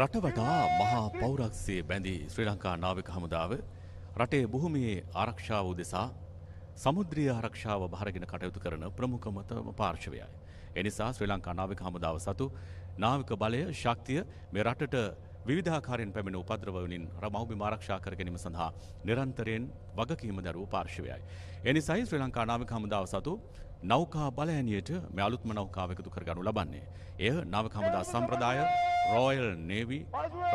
රට වටා මහා පෞරක්ෂයේ බැඳී ශ්‍රී ලංකා නාවික හමුදාව රටේ භූමියේ ආරක්ෂාව උදෙසා සමුද්‍රීය ආරක්ෂාව බහරගෙන කටයුතු කරන ප්‍රමුඛම පාර්ශවයයි. ඒ නිසා ශ්‍රී ලංකා නාවික හමුදාව සතු නාවික බලය ශක්තිය මේ රටට විවිධාකාරයෙන් පැමිණ උපද්‍රව වලින් මව්බිම ආරක්ෂා කර ගැනීම සඳහා නිරන්තරයෙන් වගකීම දරූ පාර්ශවයයි. ඒ නිසායි ශ්‍රී ලංකා නාවික හමුදාව සතු නෞකා බලඇණියට මේ අලුත්ම නෞකාව එකතු කරගනු ලබන්නේ. එය නාවික හමුදා සම්ප්‍රදාය රොයල් නේවි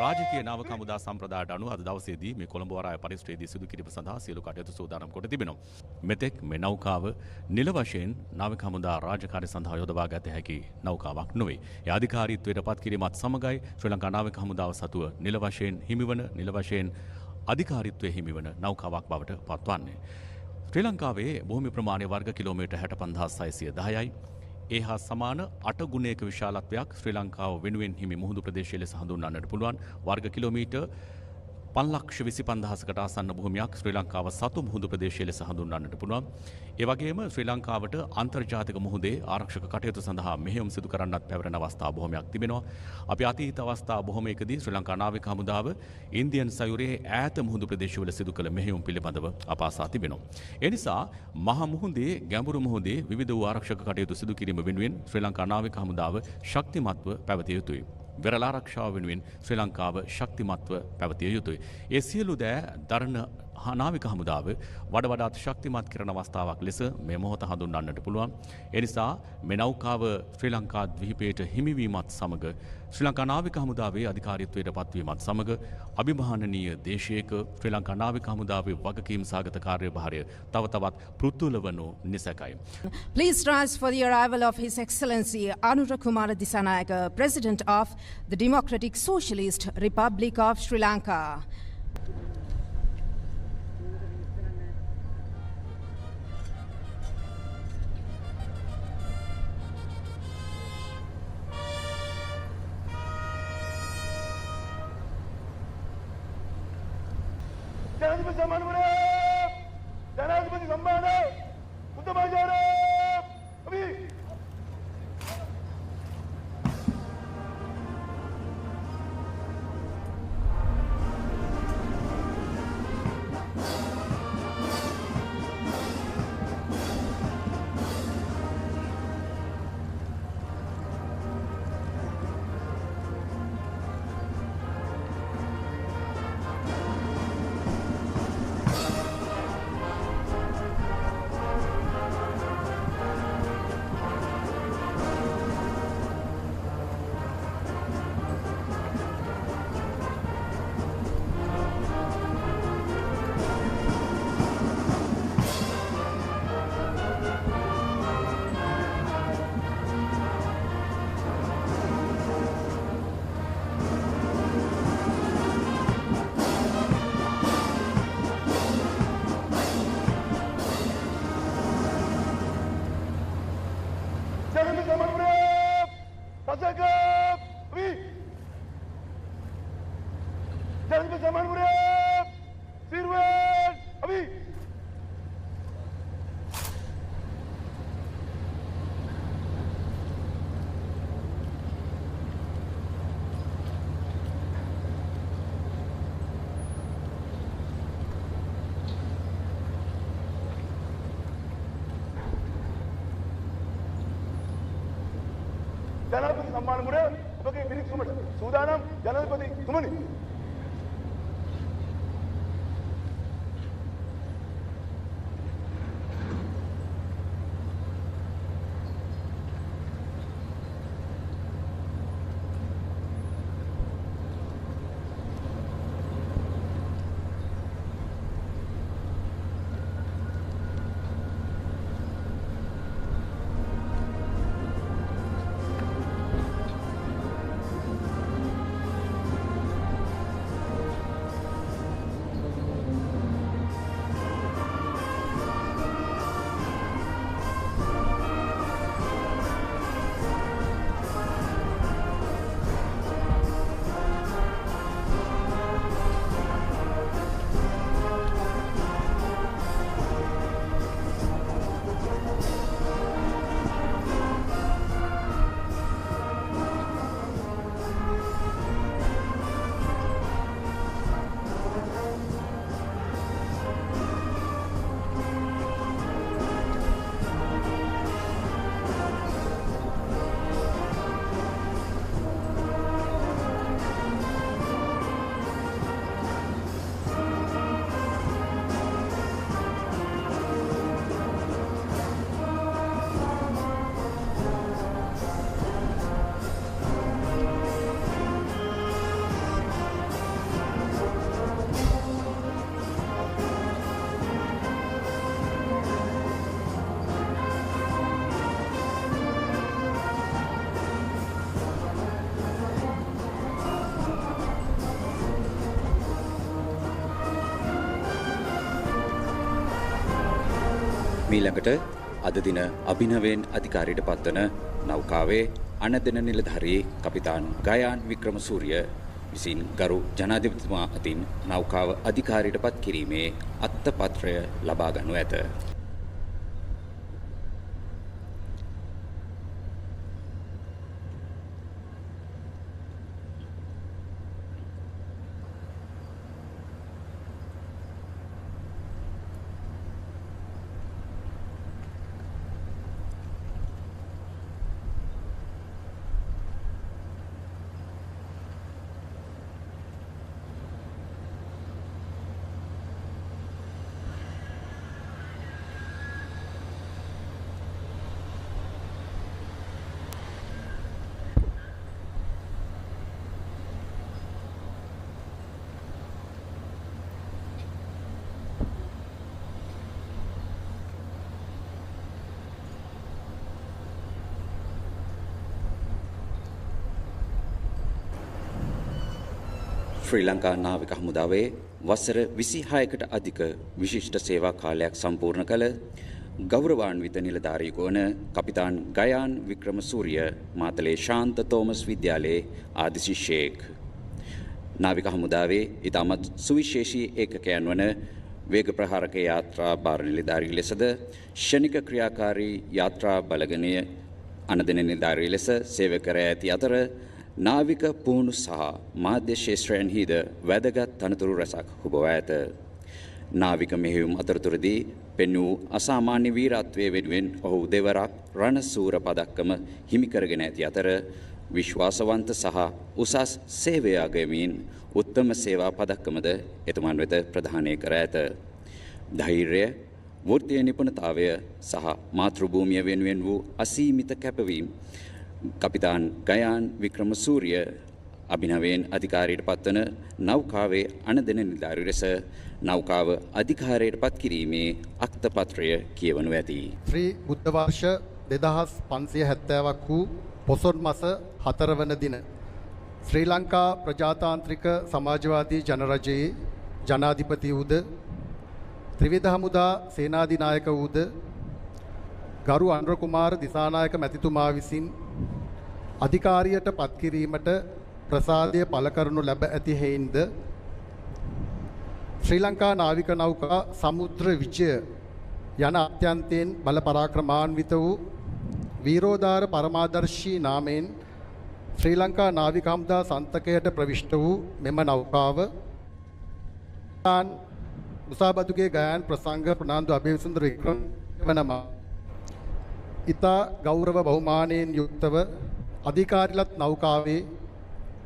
රාජකීය නාවික හමුදා සම්ප්‍රදායට අනුව අද දවසේදී මේ කොළඹ වරාය පරිශ්‍රයේදී සිදු කිරීම සඳහා සියලු කටයුතු සූදානම් කොට තිබෙනවා. මෙතෙක් මේ නෞකාව නිල වශයෙන් නාවික හමුදා රාජකාරී සඳහා යොදවා ගත හැකි නෞකාවක් නොවේ. ඒ අධිකාරීත්වයට පත් කිරීමත් සමගයි ශ්‍රී ලංකා නාවික හමුදාව සතුව නිල වශයෙන් හිමිවන නිල වශයෙන් අධිකාරීත්වයේ හිමිවන නෞකාවක් බවට පත්වන්නේ. ශ්‍රී ලංකාවේ භූමි ප්‍රමාණය වර්ග කිලෝමීටර් 65610යි. ඒ හා සමාන 8 ගුණයක විශාලත්වයක් ශ්‍රී ලංකාව වෙනුවෙන් හිමි මුහුදු ප්‍රදේශය ලෙස හඳුන්වන්නට පුළුවන්. වර්ග කිලෝමීටර් 5,25,000කට ආසන්න භූමියක් ශ්‍රී ලංකාව සතු මුහුදු ප්‍රදේශය ලෙස හඳුන්වන්නට පුළුවන්. ඒ වගේම ශ්‍රී ලංකාවට අන්තර්ජාතික මුහුදේ ආරක්ෂක කටයුතු සඳහා මෙහෙයුම් සිදු කරන්නත් පැවරෙන අවස්ථා බොහොමයක් තිබෙනවා. අපි අතීත අවස්ථා බොහොමයකදී ශ්‍රී ලංකා නාවික හමුදාව ඉන්දියන් සයුරේ ඈත මුහුදු ප්‍රදේශවල සිදු කළ මෙහෙයුම් පිළිබඳව අපාසා තිබෙනවා. ඒ නිසා මහ මුහුදේ ගැඹුරු මුහුදේ විවිධ වූ ආරක්ෂක කටයුතු සිදු කිරීම වෙනුවෙන් ශ්‍රී ලංකා නාවික හමුදාව ශක්තිමත්ව පැවතිය යුතුයි. වෙරළ ආරක්ෂාව වෙනුවෙන් ශ්‍රී ලංකාව ශක්තිමත්ව පැවතිය යුතුයි. ඒ සියලු දෑ දරන නාවික හමුදාව වඩ වඩාත් ශක්තිමත් කරන අවස්ථාවක් ලෙස මේ මොහොත හඳුන්වන්නට පුළුවන්. ඒ නිසා මේ නෞකාව ශ්‍රී ලංකා ද්වීපයට හිමිවීමත් සමග ශ්‍රී ලංකා නාවික හමුදාවේ අධිකාරීත්වයට පත්වීමත් සමග අභිමානනීය දේශයක ශ්‍රී ලංකා නාවික හමුදාවේ වගකීම් සහගත කාර්යභාරය තව තවත් පෘථුල වනු නිසැකයි. Please rise for the arrival of His Excellency Anura Kumara Dissanayaka, President of the Democratic Socialist Republic of Sri Lanka. ජනාධිපති සම්මානවල ජනාධිපති සම්මාන උත්තමාචාර අපි ජනාධිපති සම්මාන මුර ඔබගේ පිරික්සුමට සූදානම් ජනාධිපති තුමනි. මීළඟට අද දින අභිනවයෙන් අධිකාරියට පත්වන නෞකාවේ අනදෙන නිලධාරී කපිතාන් ගයාන් වික්‍රමසූරිය විසින් ගරු ජනාධිපතිතුමා අතින් නෞකාව අධිකාරියට පත් කිරීමේ අත්පත්‍රය ලබා ගනු ඇත. ශ්‍රී ලංකා නාවික හමුදාවේ වසර 26කට අධික විශිෂ්ට සේවා කාලයක් සම්පූර්ණ කළ ගෞරවාන්විත නිලධාරියෙකු වන කපිතාන් ගයාන් වික්‍රමසූරිය මාතලේ ශාන්ත තෝමස් විද්‍යාලයේ ආදි ශිෂ්‍යයෙක්. නාවික හමුදාවේ ඉතාමත් සුවිශේෂී ඒකකයන් වන වේග ප්‍රහාරක යාත්‍රා භාර නිලධාරී ලෙසද ෂණික ක්‍රියාකාරී යාත්‍රා බලගණය අනදෙන නිලධාරී ලෙස සේවය කර ඇති අතර නාවික පුහුණු සහ මාධ්‍ය ශේෂ්ත්‍රයන්හිද වැදගත් තනතුරු රැසක් හුබව ඇත. නාවික මෙහෙයුම් අතරතුරදී පෙන්වූ අසාමාන්‍ය වීරත්වය වෙනුවෙන් ඔහු දෙවරක් රණසූර පදක්කම හිමි කරගෙන ඇති අතර විශ්වාසවන්ත සහ උසස් සේවය අගයමින් උත්තම සේවා පදක්කමද එතුමන් වෙත ප්‍රදානය කර ඇත. ධෛර්යය, වෘත්තීය නිපුණතාවය සහ මාතෘභූමිය වෙනුවෙන් වූ අසීමිත කැපවීම කපිතාන් ගයාන් වික්‍රමසූරිය අභිනවයෙන් අධිකාරියට පත්වන නෞකාවේ අනදෙන නිලධාරී ලෙස නෞකාව අධිකාරියට පත් කිරීමේ අක්තපත්‍රය කියවනු ඇති. ශ්‍රී බුද්ධ වර්ෂ 2570ක් වූ පොසොන් මස 4 වන දින ශ්‍රී ලංකා ප්‍රජාතාන්ත්‍රික සමාජවාදී ජනරජයේ ජනාධිපති වූද ත්‍රිවිධ හමුදා සේනාධිනායක වූද ගරු අනුර කුමාර දිසානායක මැතිතුමා විසින් අධිකාරියට පත් කිරීමට ප්‍රසාදය පළ කරනු ලැබ ඇති හේින්ද ශ්‍රී ලංකා නාවික නෞකා සමුද්‍ර විජය යන අත්‍යන්තයෙන් බල පරාක්‍රමාන්විත වූ වීරෝදාර පරමාදර්ශී නාමයෙන් ශ්‍රී ලංකා නාවික හමුදා සන්තකයට ප්‍රවිෂ්ඨ වූ මෙම නෞකාව මුසාබතුගේ ගයාන් ප්‍රසංග ප්‍රනාන්දු අබේසුන්දර වික්‍රම වනම ඉතා ගෞරව බහුමානයෙන් යුක්තව අධිකාරිලත් නෞකාවේ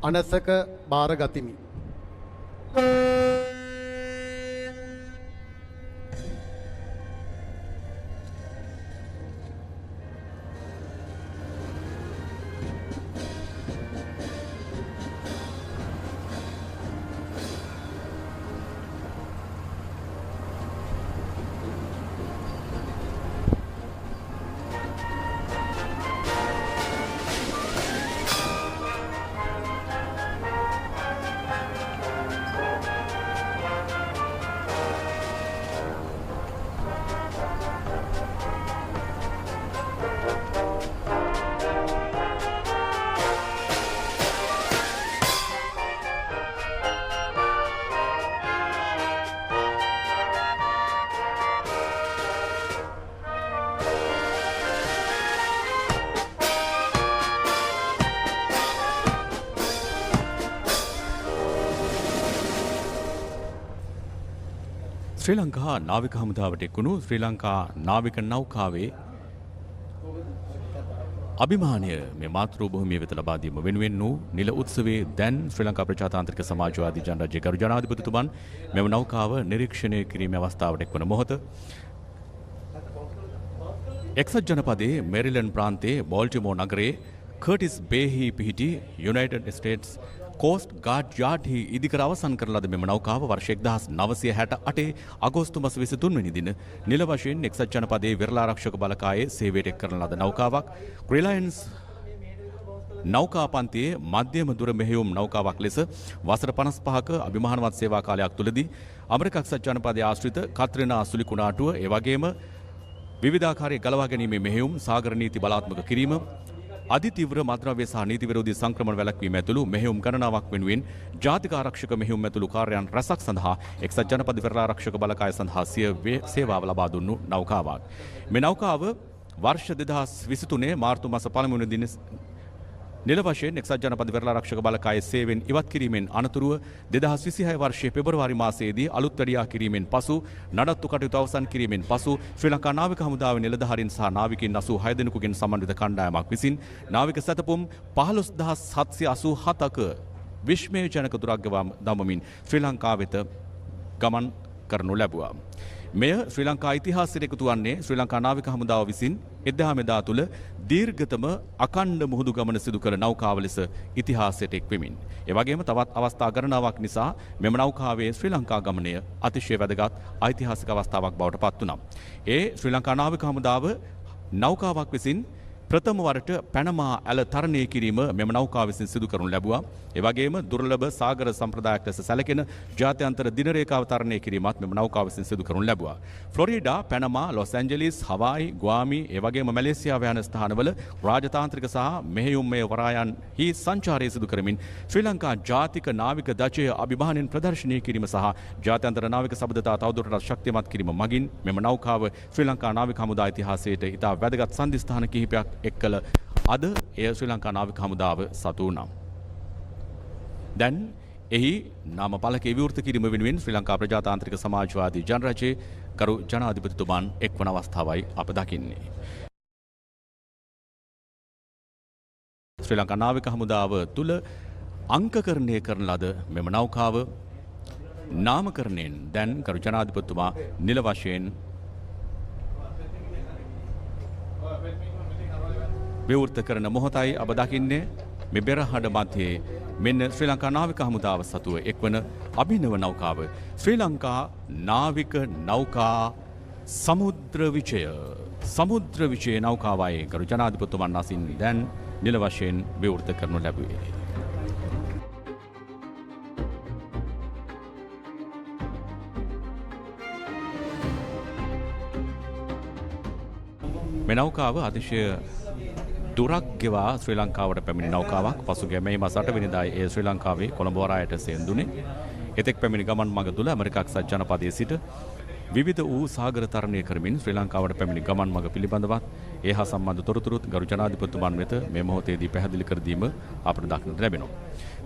අනසක බාර ගතිමි. ශ්‍රී ලංකා නාවික හමුදාවට එක්වුණු ශ්‍රී ලංකා නාවික නෞකාවේ අභිමානය මේ මාතෘ භූමිය වෙත ලබා දීම වෙනුවෙන් වූ නිල උත්සවයේ දැන් ශ්‍රී ලංකා ප්‍රජාතාන්ත්‍රික සමාජවාදී ජනරජයේ ගරු ජනාධිපතිතුමන් මෙම නෞකාව නිරීක්ෂණය කිරීමේ අවස්ථාවට එක්වන මොහොත එක්සත් ජනපදයේ මෙරිලන්ඩ් ප්‍රාන්තයේ බෝල්ටිමෝර් නගරයේ කර්ටිස් බේහි පිහිටි යුනයිටඩ් ස්ටේට්ස් කෝස්ට් ගාඩ් යාඩ්හි ඉදිකර අවසන් කරන ලද මෙම නෞකාව වර්ෂ 1968 අගෝස්තු මාස 23 වෙනි දින නිල වශයෙන් එක්සත් ජනපදයේ විරලාරක්ෂක බලකායේ සේවයට එක් කරන ලද නෞකාවක් රිලයන්ස් නෞකා පන්තියේ මධ්‍යම දුර මෙහෙයුම් නෞකාවක් ලෙස වසර 55ක අභිමානවත් සේවා කාලයක් තුළදී ඇමරික එක්සත් ජනපදයේ ආශ්‍රිත කත්රිනා සුළි කුණාටුව ඒ වගේම විවිධාකාරයේ ගලවා ගැනීමේ මෙහෙයුම් සාගර නීති බලාත්මක කිරීම අධිතීව්‍ර මද්‍රව්‍ය සහ නීති විරෝධී සංක්‍රමණ වැළැක්වීම ඇතුළු මෙහෙයුම් ගණනාවක් වෙනුවෙන් ජාතික ආරක්ෂක මෙහෙයුම් ඇතුළු කාර්යයන් රැසක් සඳහා එක්සත් ජනපද පෙරළා ආරක්ෂක බලකාය සඳහා සේවාව ලබා දුන්නු නෞකාවක්. මේ නෞකාව වර්ෂ 2023 මාර්තු මාස 1 වෙනි දින නිල වශයෙන් එක්සත් ජනපද පෙරළා ආරක්ෂක බලකායේ සේවයෙන් ඉවත් කිරීමෙන් අනතුරුව 2026 වර්ෂයේ පෙබරවාරි මාසයේදී අලුත් වැඩියා කිරීමෙන් පසු නඩත්තු කටයුතු අවසන් කිරීමෙන් පසු ශ්‍රී ලංකා නාවික හමුදාවේ නිලධාරීන් සහ නාවිකයින් 86 දෙනෙකුගෙන් සමන්විත කණ්ඩායමක් විසින් නාවික සැතපුම් 15787ක විශ්මයජනක දුරග්ගවා දමමින් ශ්‍රී ලංකාව වෙත ගමන් කරනු ලැබුවා. මෙය ශ්‍රී ලංකා ඉතිහාසයට එකතු වන්නේ ශ්‍රී ලංකා නාවික හමුදාව විසින් එදා මෙදා තුළ දීර්ඝතම අඛණ්ඩ මුහුදු ගමන සිදු කළ නෞකාව ලෙස ඉතිහාසයට එක් වෙමින්. ඒ වගේම තවත් අවස්ථා ගණනාවක් නිසා මෙම නෞකාවේ ශ්‍රී ලංකා ගමනය අතිශය වැදගත් ඓතිහාසික අවස්ථාවක් බවට පත් වුණා. ඒ ශ්‍රී ලංකා නාවික හමුදාව නෞකාවක් විසින් ප්‍රථම වරට පැනමා ඇල තරණය කිරීම මෙම නෞකාව විසින් සිදු කරනු ලැබුවා. ඒ වගේම දුර්ලභ සාගර සම්ප්‍රදායක් ලෙස සැලකෙන ජාත්‍යන්තර දින රේඛාව තරණය කිරීමත් මෙම නෞකාව විසින් සිදු කරනු ලැබුවා. ෆ්ලොරිඩා, පැනමා, ලොස් ඇන්ජලිස්, හවායි, ගුවාමි, ඒ වගේම මැලේසියාව යන ස්ථානවල රාජතාන්ත්‍රික සහ මෙහෙයුම්මය වරායන්හි සංචාරය සිදු කරමින් ශ්‍රී ලංකා ජාතික නාවික දචය අභිමානයෙන් ප්‍රදර්ශනය කිරීම සහ ජාත්‍යන්තර නාවික සබඳතා තවදුරටත් ශක්තිමත් කිරීම මගින් මෙම නෞකාව ශ්‍රී ලංකා නාවික හමුදා ඉතිහාසයට ඉතා වැදගත් සන්ධිස්ථාන කිහිපයක් එක්කල අද එය ශ්‍රී ලංකා නාවික හමුදාව සතු වුණා. දැන් එහි නාම පලකේ විවෘත කිරීම වෙනුවෙන් ශ්‍රී ලංකා ප්‍රජාතාන්ත්‍රික සමාජවාදී ජනරජයේ කරු ජනාධිපතිතුමන් එක්වන අවස්ථාවයි අප දකින්නේ. ශ්‍රී ලංකා නාවික හමුදාව තුළ අංකකරණය කරන ලද මෙම නෞකාව නාමකරණයෙන් දැන් කරු ජනාධිපතිතුමා නිල වශයෙන් විවෘත කරන මොහොතයි අප දකින්නේ. මේ බෙරහඩ මැදේ මෙන්න ශ්‍රී ලංකා නාවික හමුදාව සතුව එක්වන අභිනව නෞකාව ශ්‍රී ලංකා නාවික නෞකා සමුද්‍ර විජය නෞකාවයි කරු ජනාධිපතිතුමන් අසින් දැන් නිල වශයෙන් විවෘත කරනු ලැබුවේ. මේ නෞකාව අතිශය දුරක් ගෙවා ශ්‍රී ලංකාවට පැමිණි නෞකාවක්. පසුගිය මේ මාස 8 වෙනිදා ඒ ශ්‍රී ලංකාවේ කොළඹ වරායට සෙන්දුනේ. එතෙක් පැමිණි ගමන් මඟ තුල ඇමරිකා එක්සත් ජනපදයේ සිට විවිධ වූ සාගර තරණය කරමින් ශ්‍රී ලංකාවට පැමිණි ගමන් මඟ පිළිබඳවත් ඒ හා සම්බන්ධ තොරතුරුත් ගරු ජනාධිපතිතුමන් වෙත මේ මොහොතේදී පැහැදිලි කර දීම අපට දක්නට ලැබෙනවා.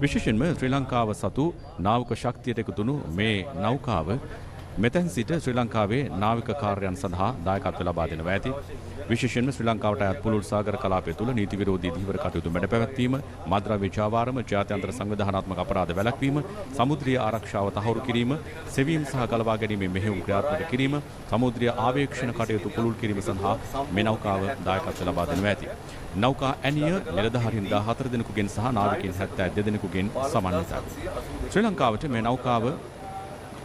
විශේෂයෙන්ම ශ්‍රී ලංකාව සතු නාවික ශක්තියට එකතුණු මේ නෞකාව මෙතැන් සිට ශ්‍රී ලංකාවේ නාවික කාර්යයන් සඳහා දායකත්ව ලබා දෙනවා ඇති. විශේෂයෙන්ම ශ්‍රී ලංකාවට අයත් පුළුල් සාගර කලාපය තුළ නීති විරෝධී ධීවර කටයුතු මැඩ පැවැත්වීම, මද්‍රව්‍ය ජාවාරම, ජාත්‍යන්තර සංවිධානාත්මක අපරාධ වැළැක්වීම, සමුද්‍රීය ආරක්ෂාව තහවුරු කිරීම, සෙවීම් සහ ගලවා ගැනීමේ මෙහෙයුම් ක්‍රියාත්මක කිරීම, සමුද්‍රීය ආවේක්ෂණ කටයුතු පුළුල් කිරීම සඳහා මේ නෞකාව දායකත්ව ලබා දෙනවා ඇති. නෞකා ඇනිය නිලධාරීන් 14 දෙනෙකුගෙන් සහ නාවිකයින් 72 දෙනෙකුගෙන් සමන්විතයි. ශ්‍රී ලංකාවට මේ නෞකාව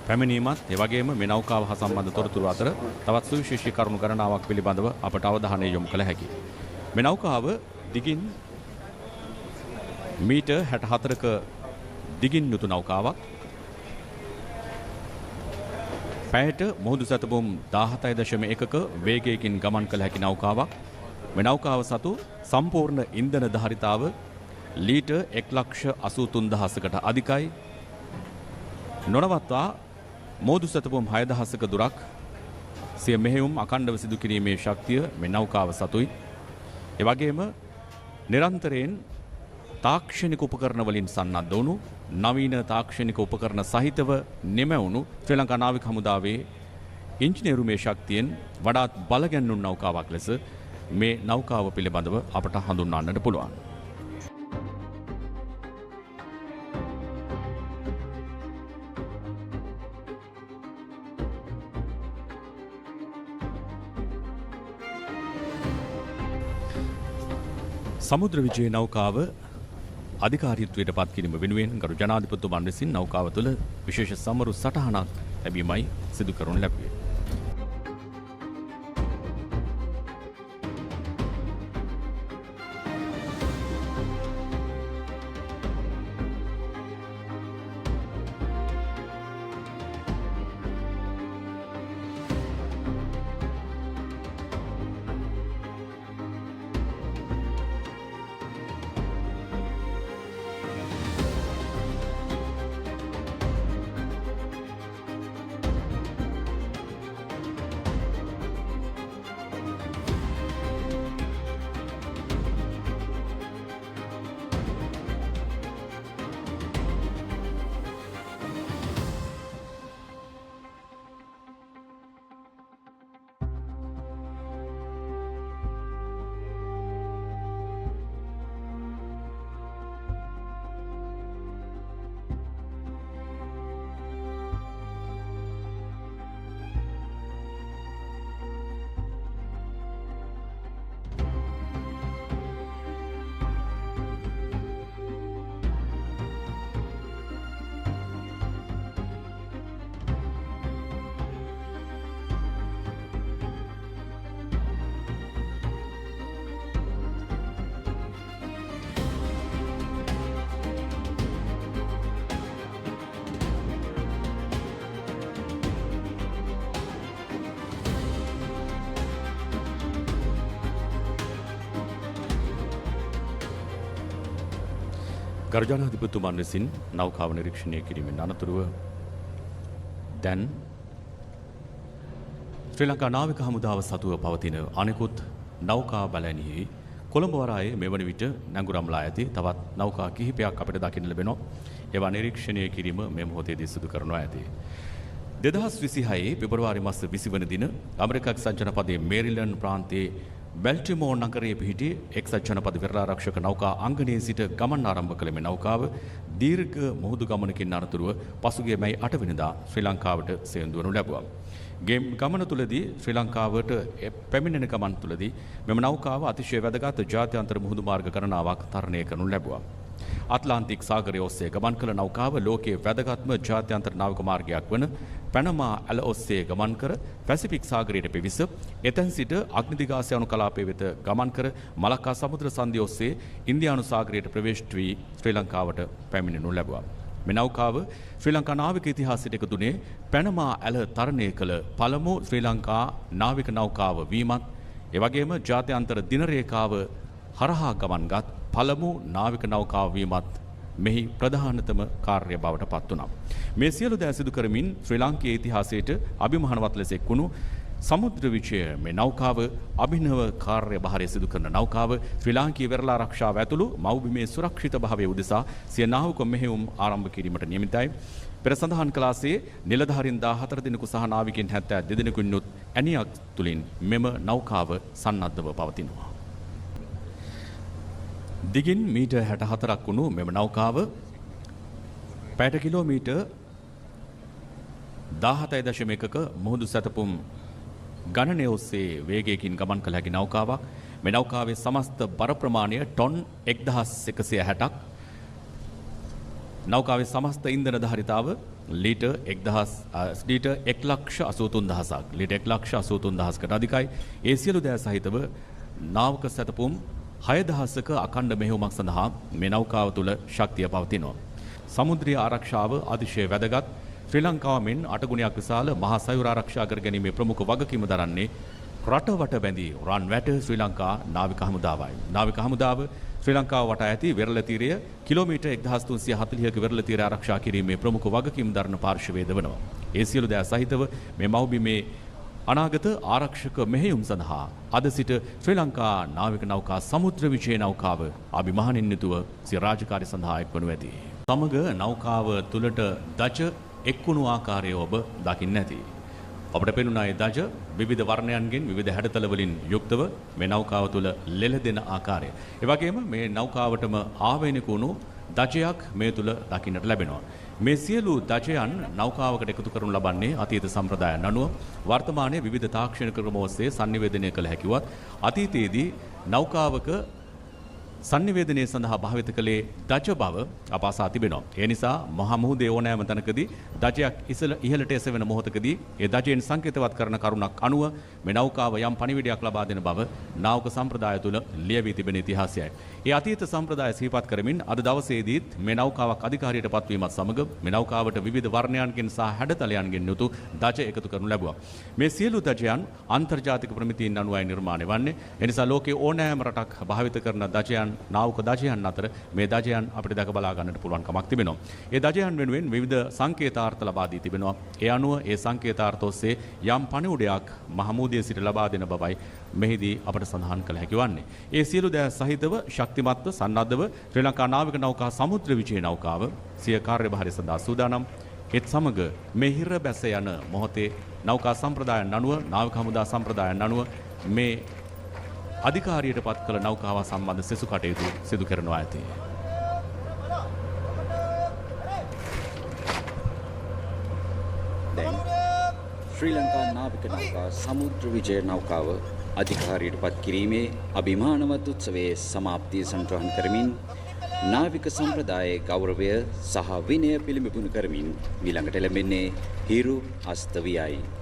පැමිණීමත් ඒ වගේම මේ නෞකාව හා සම්බන්ධ තොරතුරු අතර තවත් සුවිශේෂී කරුණු ගණනාවක් පිළිබඳව අපට අවධානය යොමු කළ හැකියි. මේ නෞකාව දිගින් මීටර් 64ක දිගින් යුතු නෞකාවක්. පැයට මුහුදු සැතපුම් 17.1ක වේගයකින් ගමන් කළ හැකි නෞකාවක්. මේ නෞකාව සතු සම්පූර්ණ ඉන්ධන ධාරිතාව ලීටර් 1,83,000කට අධිකයි. නොනවත්වා මෝදු සැතපුම් 6,000ක දුරක් සිය මෙහෙයුම් අඛණ්ඩව සිදු කිරීමේ ශක්තිය මේ නෞකාව සතුයි. ඒ වගේම නිරන්තරයෙන් තාක්ෂණික උපකරණ වලින් සන්නද්ධ වුණු නවීන තාක්ෂණික උපකරණ සහිතව නිමැවුණු ශ්‍රී ලංකා නාවික හමුදාවේ ඉංජිනේරුමේ ශක්තියෙන් වඩාත් බලගැන්වුණු නෞකාවක් ලෙස මේ නෞකාව පිළිබඳව අපට හඳුන්වන්නට පුළුවන්. සමුද්‍ර විජය නෞකාව අධිකාරීත්වයට පත් කිරීම වෙනුවෙන් ගරු ජනාධිපතිතුමන් විසින් නෞකාව තුළ විශේෂ සමරු සටහනක් ලැබීමයි සිදු කරනු ලැබුවේ. ගර්ජනාධිපතිතුමන් විසින් නෞකාව නිරීක්ෂණය කිරීමෙන් අනතුරුව දැන් ශ්‍රී ලංකා නාවික හමුදාව සතුව පවතින අනෙකුත් නෞකා බලැණියේ කොළඹ වරායේ මෙවන විට නැංගුරම්ලා ඇති තවත් නෞකා කිහිපයක් අපිට දකින්න ලැබෙනවා. ඒවා නිරීක්ෂණය කිරීම මේ මොහොතේදී සිදු කරනවා ඇති. 2026 පෙබරවාරි මාස 20 වන දින ඇමරිකා එක්සත් ජනපදයේ මේරිලන්ඩ් ප්‍රාන්තයේ බැල්ටිමෝර් නගරයේ පිහිටි එක්සත් ජනපද වෙරළාරක්ෂක නෞකා අංගනයේ සිට ගමන් ආරම්භ කළ මේ නෞකාව දීර්ඝ මුහුදු ගමනකින් අනතුරුව පසුගිය මැයි 8 වෙනිදා ශ්‍රී ලංකාවට සේන්දු වනු ලැබුවා. ගමන තුලදී ශ්‍රී ලංකාවට පැමිණෙන ගමන් තුලදී මෙම නෞකාව අතිශය වැදගත් ජාත්‍යන්තර මුහුදු මාර්ග ගණනාවක් තරණය කරනු ලැබුවා. අට්ලාන්තික් සාගරය ඔස්සේ ගමන් කළ නෞකාව ලෝකයේ වැදගත්ම ජාත්‍යන්තර නාවික මාර්ගයක් වන පැනමා ඇල ඔස්සේ ගමන් කර පැසිෆික් සාගරයට පිවිස එතැන් සිට අග්නිදිගාසයානු කලාපය වෙත ගමන් කර මලක්කා සමුද්‍ර සන්ධිය ඔස්සේ ඉන්දියානු සාගරයට ප්‍රවේශ වී ශ්‍රී ලංකාවට පැමිණෙනු ලැබුවා. මේ නෞකාව ශ්‍රී ලංකා නාවික ඉතිහාසයට එකතුනේ පැනමා ඇල තරණය කළ පළමු ශ්‍රී ලංකා නාවික නෞකාව වීමත් එවැගේම ජාත්‍යන්තර දින රේඛාව හරහා ගමන්ගත් පළමු නාවික නෞකාව වීමත් මෙහි ප්‍රධානතම කාර්ය බවට පත් වුණා. මේ සියලු දෑ සිදු කරමින් ශ්‍රී ලාංකේය ඉතිහාසයට අභිමානවත් ලෙස එක්වුණු සමුද්‍ර විජය මේ නෞකාව අභිනව කාර්යභාරය සිදු කරන නෞකාව ශ්‍රී ලාංකීය වෙරළ ආරක්ෂාව ඇතුළු මව්බිමේ සුරක්ෂිත භාවය උදෙසා සිය නාවික මෙහෙයුම් ආරම්භ කිරීමට නියමිතයි. පෙර සඳහන් කළාසේ නිලධාරීන් 14 දිනකු සහ නාවිකයන් 72 දිනකුන්නුත් ඇණියක් තුලින් මෙම නෞකාව සන්නද්ධව පවතිනවා. දිගින් මීටර් 64ක් වුණු මෙම නෞකාව පැයට කිලෝමීටර් 17.1ක මුහුදු සැතපුම් ගණනය ඔස්සේ වේගයකින් ගමන් කළ හැකි නෞකාවක්. මේ නෞකාවේ සමස්ත බර ප්‍රමාණය ටොන් 1160ක්. නෞකාවේ සමස්ත ඉන්ධන ධාරිතාව ලීටර් 1,83,000ක්. ලීටර් 1,83,000කට අධිකයි. ඒ සියලු දෑ සහිතව නාවක සැතපුම් 6,000ක අඛණ්ඩ මෙහෙයුමක් සඳහා මේ නෞකාව තුළ ශක්තිය පවතිනවා. සමුද්‍රීය ආරක්ෂාව අතිශය වැදගත්. ශ්‍රී ලංකාව මෙන් 8 ගුණයක් විශාල මහා සයුර ආරක්ෂා කර ගැනීමේ ප්‍රමුඛ වගකීම දරන්නේ රටවට බැඳී රන් වැට ශ්‍රී ලංකා නාවික හමුදාවයි. නාවික හමුදාව ශ්‍රී ලංකාව වටා ඇති වෙරළ තීරය කිලෝමීටර් 1340ක වෙරළ තීරය ආරක්ෂා කිරීමේ ප්‍රමුඛ වගකීම් දරන පාර්ශවයද වෙනවා. ඒ සියලු දෑ සහිතව මේ මව්බිමේ අනාගත ආරක්ෂක මෙහෙයුම් සඳහා අද සිට ශ්‍රී ලංකා නාවික නෞකා සමුද්‍ර විජය නෞකාව අභිමානෙන් යුතුව සිය රාජකාරී සඳහා එක්වනු ඇති. සමග නෞකාව තුලට දජ එක්වුණු ආකාරය ඔබ දකින්න ඇති. ඔබට පෙනුනා ඒ දජ විවිධ වර්ණයන්ගෙන් විවිධ හැඩතල වලින් යුක්තව මේ නෞකාව තුල ලෙලදෙන ආකාරය. ඒ වගේම මේ නෞකාවටම ආවේනික වුණු දජයක් මේ තුල දකින්නට ලැබෙනවා. මේ සියලු දජයන් නෞකාවකට එකතු කරනු ලබන්නේ අතීත සම්ප්‍රදායන් අනුව වර්තමානයේ විවිධ තාක්ෂණික ක්‍රම ඔස්සේ sannivedanaya කළ හැකිවත් අතීතයේදී නෞකාවක sannivedanaya සඳහා භාවිත කළේ දජ බව අප අසා තිබෙනවා. ඒ නිසා මහා මුහුදේ ඕනෑම තැනකදී දජයක් ඉහළට එසවෙන මොහොතකදී ඒ දජයෙන් සංකේතවත් කරන කරුණක් අනුව මේ නෞකාව යම් පණිවිඩයක් ලබා දෙන බව නාවක සම්ප්‍රදාය තුළ ලියවී තිබෙන ඉතිහාසයයි. ඒ අතීත සම්ප්‍රදාය සිහිපත් කරමින් අද දවසේදීත් මේ නෞකාවක් අධිකාරියට පත්වීමත් සමග මේ නෞකාවට විවිධ වර්ණයන්ගෙන් සහ හැඩතලයන්ගෙන් යුතු දජ එකතු කරනු ලැබුවා. මේ සියලු දජයන් අන්තර්ජාතික ප්‍රමිතීන් අනුවයි නිර්මාණය වන්නේ. එනිසා ලෝකයේ ඕනෑම රටක් භාවිත කරන දජයන් නාවක දජයන් අතර මේ දජයන් අපිට දැක බලා ගන්නට පුළුවන් කමක් තිබෙනවා. ඒ දජයන් වෙනුවෙන් විවිධ සංකේතාර්ථ ලබා දී තිබෙනවා. ඒ අනුව ඒ සංකේතාර්ථ ඔස්සේ යම් පණිවුඩයක් මහමූදියේ සිට ලබා දෙන බවයි මෙහිදී අපට සඳහන් කළ හැකි වන්නේ. ඒ සියලු දෑ සහිතව ශක්තිමත්ව සන්නද්ධව ශ්‍රී ලංකා නාවික නෞකා සමුද්‍ර විජය නෞකාව සිය කාර්යභාරය සඳහා සූදානම්. ඒත් සමග මේ හිර බැස යන මොහොතේ නෞකා සම්ප්‍රදායන් අනුව නාවික හමුදා සම්ප්‍රදායන් අනුව මේ අධිකාරියට පත් කළ නෞකාව සම්බන්ධ සෙසු කටයුතු සිදු කරනවා ඇති. දැන් ශ්‍රී ලංකා නාවික නෞකා සමුද්‍ර විජය නෞකාව අධිකාරියට පත් කිරීමේ අභිමානවත් උත්සවයේ සමාප්තිය සම්ප්‍රාප්ත කරමින් නාවික සම්ප්‍රදායේ ගෞරවය සහ විනය පිළිඹුණු කරමින් ඊළඟට ලැබෙන්නේ හිරු අස්තවියයි.